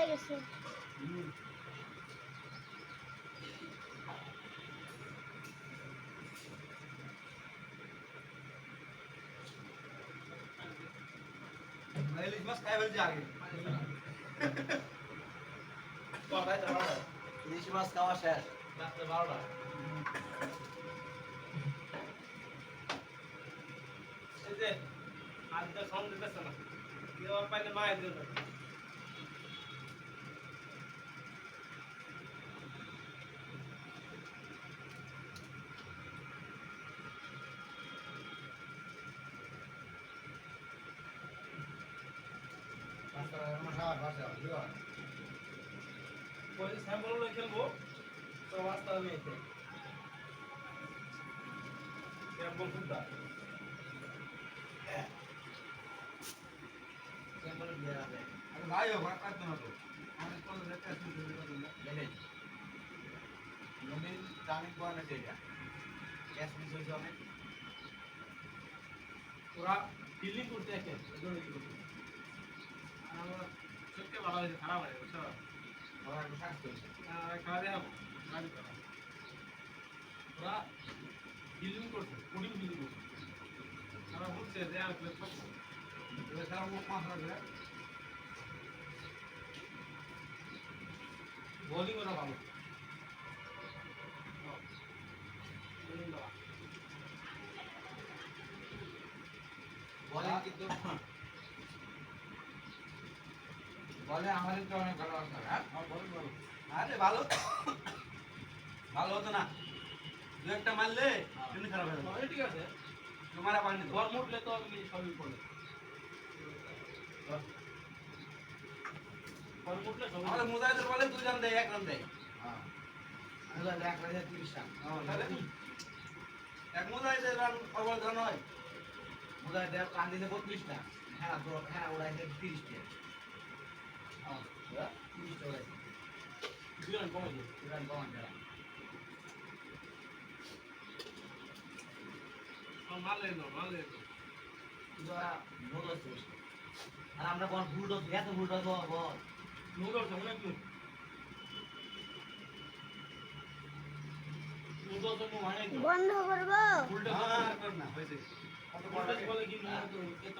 গেছে। ইলিশ মাছ খাই ফেলছি আগে। ইলিশ মাছ খাওয়া শেষ রাত্রে 12টা। এই যে আজকে সাউন্ড দিতেছে না, দেওয়ার পাইলে মায়ের দেবে। ওই যে স্যাম্পল লই খেলবো তো রাস্তা মেয়েতে স্যাম্পল ফুটা স্যাম্পল দিয়ে আছে আরে ভাই ও ভাত কাটতে না তো অনেক কোন রেখে শুরু করে দিলাম। দেখেন নবীন টানিক বানা সেটা গ্যাস মিস হয়েছে অনেক ওরা ফিলিং করতে এসে এজন্য কি করতে আমরা সত্যি ভালো হয়েছে, খারাপ হয়ে গেছে ওরা একটু স্বাস্থ্য হয়েছে খাওয়া দেখাবো গাড়ি করা ওরা ফিলিং করছে কোডিং ফিলিং করছে তারা বলছে যে আর প্লেট পাবো এবার তারা মুখ মাছ রাখবে বোলিং ওরা ভালো বোলিং দেওয়া বলে কিন্তু বলে আমাদের তো অনেক ভালো আছে হ্যাঁ বলেন ভালো আরে ভালো ভালো হতো না দু একটা মারলে এমনি খারাপ হয়ে যাবে ঠিক আছে তোমারা পানি গরম উঠলে তো আমি সবই পড়ে গরম উঠলে সব আমাদের মুজাহিদের বলে 2 রান দেয় 1 রান দেয় হ্যাঁ আমরা এক রাজা 30 রান তাহলে এক মুজাহিদের রান অবল রান হয় মুদার দেব কান দিতে 32 না হ্যাঁ হ্যাঁ ওরাইছে 30 টা হ্যাঁ 30 টা ওরাইছে 2 রান কমে যায় 2 রান কমান যারা মারলে না ওরা নুডলস বসে আর আমরা কোন বুলডগ এত বুলডগ বল নুডলস অনেক নুডলস তো মানে বন্ধ করবো। উল্টো না হয়েছে কত বড় বলে কি এত